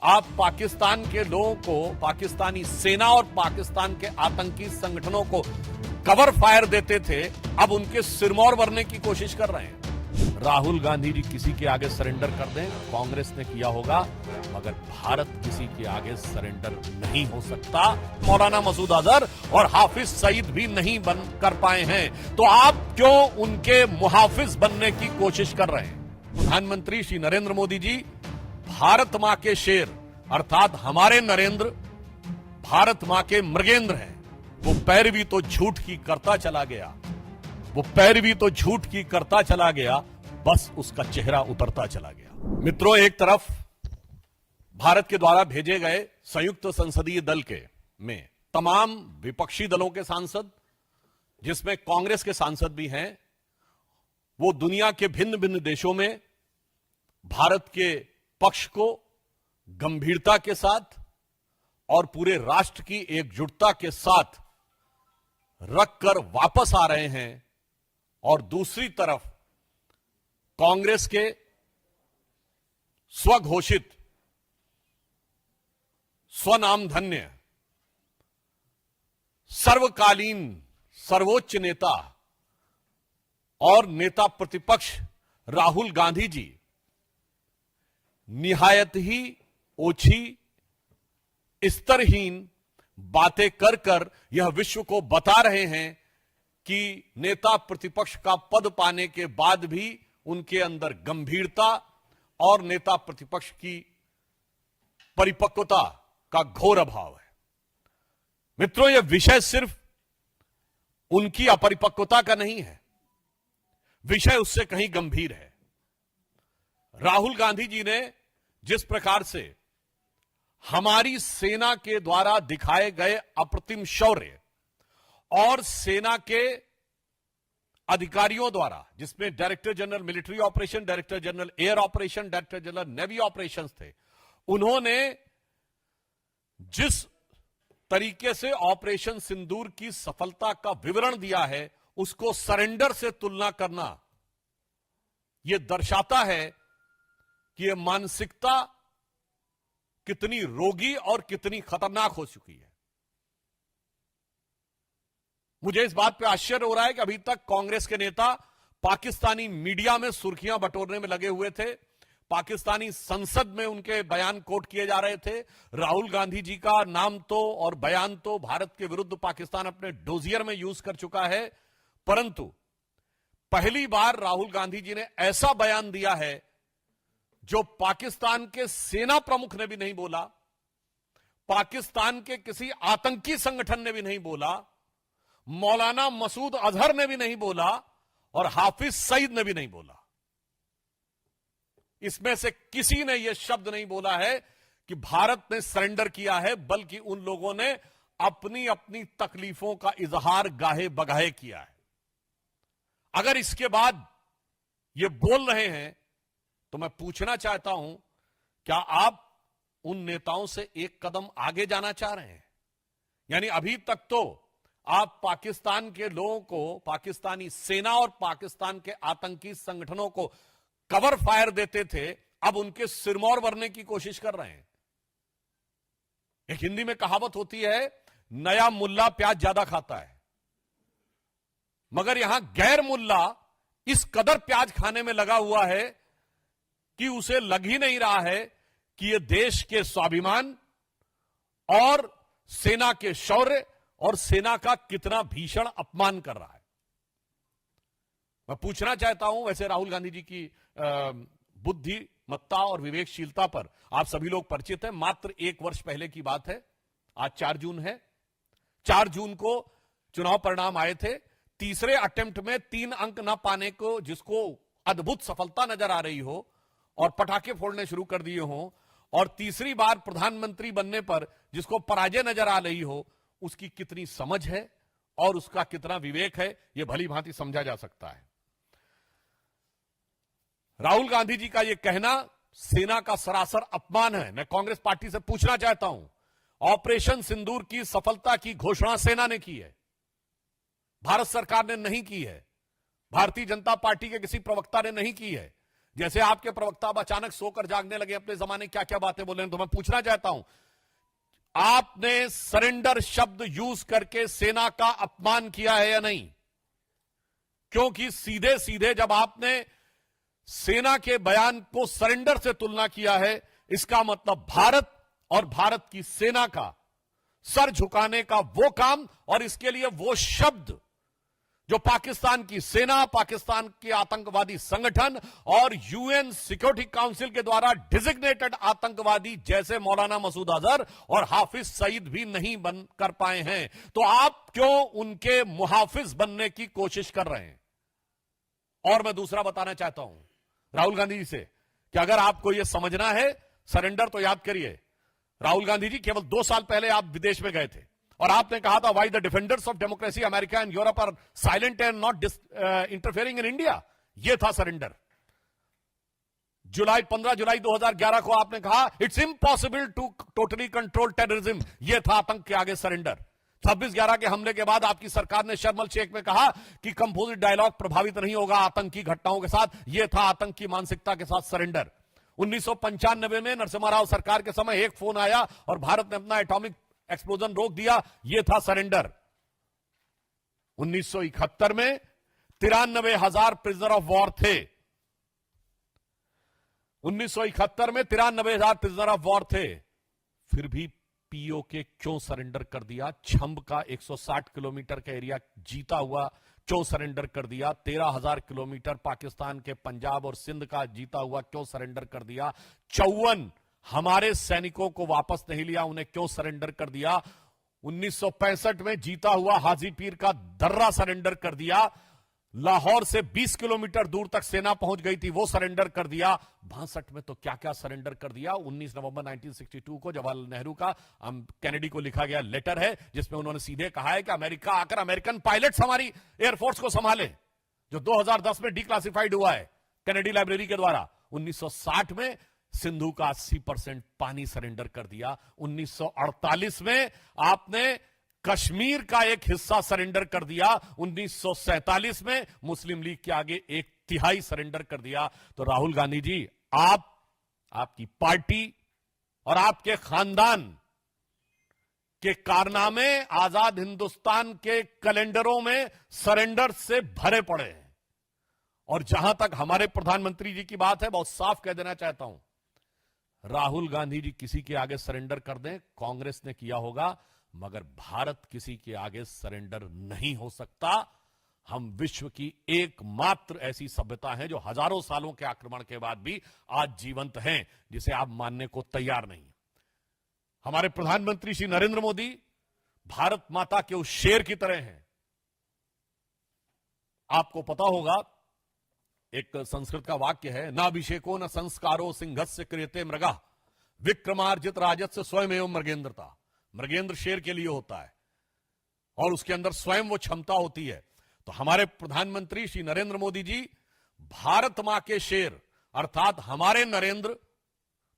आप पाकिस्तान के लोगों को, पाकिस्तानी सेना और पाकिस्तान के आतंकी संगठनों को कवर फायर देते थे, अब उनके सिरमौर भरने की कोशिश कर रहे हैं। राहुल गांधी जी किसी के आगे सरेंडर कर दें, कांग्रेस ने किया होगा, मगर भारत किसी के आगे सरेंडर नहीं हो सकता। मौलाना मसूद अजहर और हाफिज सईद भी नहीं बन कर पाए हैं, तो आप क्यों उनके मुहाफिज बनने की कोशिश कर रहे हैं? प्रधानमंत्री श्री नरेंद्र मोदी जी भारत मां के शेर अर्थात हमारे नरेंद्र भारत मां के मृगेंद्र हैं। वो पैरवी तो झूठ की करता चला गया, वो पैरवी तो झूठ की करता चला गया, बस उसका चेहरा उतरता चला गया। मित्रों, एक तरफ भारत के द्वारा भेजे गए संयुक्त संसदीय दल के में तमाम विपक्षी दलों के सांसद, जिसमें कांग्रेस के सांसद भी हैं, वो दुनिया के भिन्न भिन्न देशों में भारत के पक्ष को गंभीरता के साथ और पूरे राष्ट्र की एकजुटता के साथ रखकर वापस आ रहे हैं, और दूसरी तरफ कांग्रेस के स्वघोषित स्वनामधन्य सर्वकालीन सर्वोच्च नेता और नेता प्रतिपक्ष राहुल गांधी जी निहायत ही ओछी स्तरहीन बातें कर कर यह विश्व को बता रहे हैं कि नेता प्रतिपक्ष का पद पाने के बाद भी उनके अंदर गंभीरता और नेता प्रतिपक्ष की परिपक्वता का घोर अभाव है। मित्रों, यह विषय सिर्फ उनकी अपरिपक्वता का नहीं है, विषय उससे कहीं गंभीर है। राहुल गांधी जी ने जिस प्रकार से हमारी सेना के द्वारा दिखाए गए अप्रतिम शौर्य और सेना के अधिकारियों द्वारा, जिसमें director general military operation, director general air operation, director general navy operations थे, उन्होंने जिस तरीके से ऑपरेशन सिंदूर की सफलता का विवरण दिया है, उसको सरेंडर से तुलना करना यह दर्शाता है कि यह मानसिकता कितनी रोगी और कितनी खतरनाक हो चुकी है। मुझे इस बात पे आश्चर्य हो रहा है कि अभी तक कांग्रेस के नेता पाकिस्तानी मीडिया में सुर्खियां बटोरने में लगे हुए थे, पाकिस्तानी संसद में उनके बयान कोट किए जा रहे थे। राहुल गांधी जी का नाम तो और बयान तो भारत के विरुद्ध पाकिस्तान अपने डोजियर में यूज कर चुका है, परंतु पहली बार राहुल गांधी जी ने ऐसा बयान दिया है जो पाकिस्तान के सेना प्रमुख ने भी नहीं बोला, पाकिस्तान के किसी आतंकी संगठन ने भी नहीं बोला, मौलाना मसूद अजहर ने भी नहीं बोला और हाफिज सईद ने भी नहीं बोला। इसमें से किसी ने यह शब्द नहीं बोला है कि भारत ने सरेंडर किया है, बल्कि उन लोगों ने अपनी अपनी तकलीफों का इजहार गाहे बगाहे किया है। अगर इसके बाद ये बोल रहे हैं तो मैं पूछना चाहता हूं, क्या आप उन नेताओं से एक कदम आगे जाना चाह रहे हैं? यानी अभी तक तो आप पाकिस्तान के लोगों को, पाकिस्तानी सेना और पाकिस्तान के आतंकी संगठनों को कवर फायर देते थे, अब उनके सिरमौर भरने की कोशिश कर रहे हैं। एक हिंदी में कहावत होती है, नया मुल्ला प्याज ज्यादा खाता है, मगर यहां गैर मुल्ला इस कदर प्याज खाने में लगा हुआ है कि उसे लग ही नहीं रहा है कि यह देश के स्वाभिमान और सेना के शौर्य और सेना का कितना भीषण अपमान कर रहा है। मैं पूछना चाहता हूं, वैसे राहुल गांधी जी की बुद्धिमत्ता और विवेकशीलता पर आप सभी लोग परिचित हैं। मात्र एक वर्ष पहले की बात है, आज 4 जून है। 4 जून को चुनाव परिणाम आए थे। तीसरे अटेम्प्ट में 3 अंक ना पाने को, जिसको अद्भुत सफलता नजर आ रही हो और पटाखे फोड़ने शुरू कर दिए हो, और तीसरी बार प्रधानमंत्री बनने पर जिसको पराजय नजर आ रही हो, उसकी कितनी समझ है और उसका कितना विवेक है, यह भली भांति समझा जा सकता है। राहुल गांधी जी का यह कहना सेना का सरासर अपमान है। मैं कांग्रेस पार्टी से पूछना चाहता हूं, ऑपरेशन सिंदूर की सफलता की घोषणा सेना ने की है, भारत सरकार ने नहीं की है, भारतीय जनता पार्टी के किसी प्रवक्ता ने नहीं की है। जैसे आपके प्रवक्ता अब अचानक सोकर जागने लगे, अपने जमाने क्या क्या बातें बोले, तो मैं पूछना चाहता हूं, आपने सरेंडर शब्द यूज करके सेना का अपमान किया है या नहीं? क्योंकि सीधे सीधे जब आपने सेना के बयान को सरेंडर से तुलना किया है, इसका मतलब भारत और भारत की सेना का सर झुकाने का वो काम और इसके लिए वो शब्द जो पाकिस्तान की सेना, पाकिस्तान के आतंकवादी संगठन और यूएन सिक्योरिटी काउंसिल के द्वारा डिजिग्नेटेड आतंकवादी जैसे मौलाना मसूद अजहर और हाफिज सईद भी नहीं बन कर पाए हैं, तो आप क्यों उनके मुहाफिज बनने की कोशिश कर रहे हैं? और मैं दूसरा बताना चाहता हूं राहुल गांधी जी से कि अगर आपको यह समझना है सरेंडर, तो याद करिए राहुल गांधी जी केवल 2 साल पहले आप विदेश में गए थे और आपने कहा था, why the defenders of democracy America and Europe are silent and not interfering in India. यह था सरेंडर। 15 जुलाई 2011 को आपने कहा, it's impossible to totally control terrorism. यह था आतंक के आगे सरेंडर। 26/11 के हमले के बाद आपकी सरकार ने शर्म शेख में कहा कि कंपोजिट डायलॉग प्रभावित नहीं होगा आतंकी घटनाओं के साथ। यह था आतंक की मानसिकता के साथ सरेंडर। 1995 में नरसिम्हा राव सरकार के समय एक फोन आया और भारत ने अपना एटॉमिक एक्सप्लोजन रोक दिया। यह था सरेंडर। 1971 में 93,000 प्रिजनर ऑफ वॉर थे। 1971 में 93,000 प्रिजनर ऑफ वॉर थे। फिर भी पीओके क्यों सरेंडर कर दिया? छंब का 160 किलोमीटर का एरिया जीता हुआ क्यों सरेंडर कर दिया? 13,000 किलोमीटर पाकिस्तान के पंजाब और सिंध का जीता हुआ क्यों सरेंडर कर दिया? 54 हमारे सैनिकों को वापस नहीं लिया, उन्हें क्यों सरेंडर कर दिया? 1965 में जीता हुआ हाजी पीर का दर्रा सरेंडर कर दिया। लाहौर से 20 किलोमीटर दूर तक सेना पहुंच गई थी, वो सरेंडर कर दिया। 62 में तो क्या क्या सरेंडर कर दिया। 19 नवंबर 1962 को जवाहरलाल नेहरू का कैनेडी को लिखा गया लेटर है, जिसमें उन्होंने सीधे कहा है कि अमेरिका आकर अमेरिकन पायलट्स हमारी एयरफोर्स को संभाले, जो 2010 में डिक्लासिफाइड हुआ है कैनेडी लाइब्रेरी के द्वारा। 1960 में सिंधु का 80% पानी सरेंडर कर दिया। 1948 में आपने कश्मीर का एक हिस्सा सरेंडर कर दिया। 1947 में मुस्लिम लीग के आगे 1/3 सरेंडर कर दिया। तो राहुल गांधी जी, आपकी पार्टी और आपके खानदान के कारनामे आजाद हिंदुस्तान के कैलेंडरों में सरेंडर से भरे पड़े हैं। और जहां तक हमारे प्रधानमंत्री जी की बात है, बहुत साफ कह देना चाहता हूं, राहुल गांधी जी किसी के आगे सरेंडर कर दें, कांग्रेस ने किया होगा, मगर भारत किसी के आगे सरेंडर नहीं हो सकता। हम विश्व की एकमात्र ऐसी सभ्यता है जो हजारों सालों के आक्रमण के बाद भी आज जीवंत हैं, जिसे आप मानने को तैयार नहीं। हमारे प्रधानमंत्री श्री नरेंद्र मोदी भारत माता के उस शेर की तरह हैं। आपको पता होगा, एक संस्कृत का वाक्य है, नाभिषेको न संस्कारो सिंहस्य क्रियते मृगा विक्रमार्जित राजस्य स्वयं मृगेंद्रता। मृगेंद्र शेर के लिए होता है और उसके अंदर स्वयं वो क्षमता होती है। तो हमारे प्रधानमंत्री श्री नरेंद्र मोदी जी भारत मां के शेर, अर्थात हमारे नरेंद्र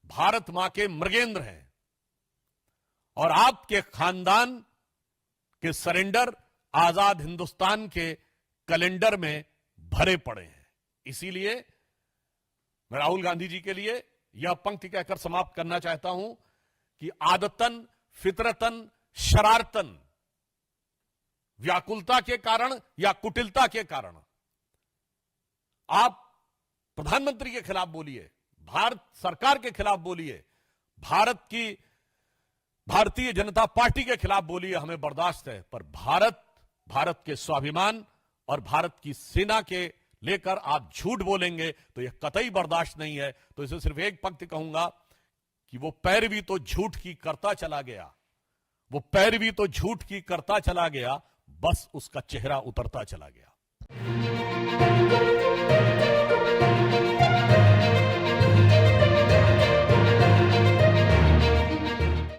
भारत मां के मृगेंद्र हैं। और आपके खानदान के सरेंडर आजाद हिंदुस्तान के कैलेंडर में भरे पड़े हैं। इसीलिए मैं राहुल गांधी जी के लिए यह पंक्ति कहकर समाप्त करना चाहता हूं कि आदतन, फितरतन, शरारतन, व्याकुलता के कारण या कुटिलता के कारण आप प्रधानमंत्री के खिलाफ बोलिए, भारत सरकार के खिलाफ बोलिए, भारतीय जनता पार्टी के खिलाफ बोलिए, हमें बर्दाश्त है। पर भारत के स्वाभिमान और भारत की सेना के लेकर आप झूठ बोलेंगे तो यह कतई बर्दाश्त नहीं है। तो इसे सिर्फ एक पंक्ति कहूंगा कि वो पैरवी तो झूठ की करता चला गया, वो पैरवी तो झूठ की करता चला गया, बस उसका चेहरा उतरता चला गया।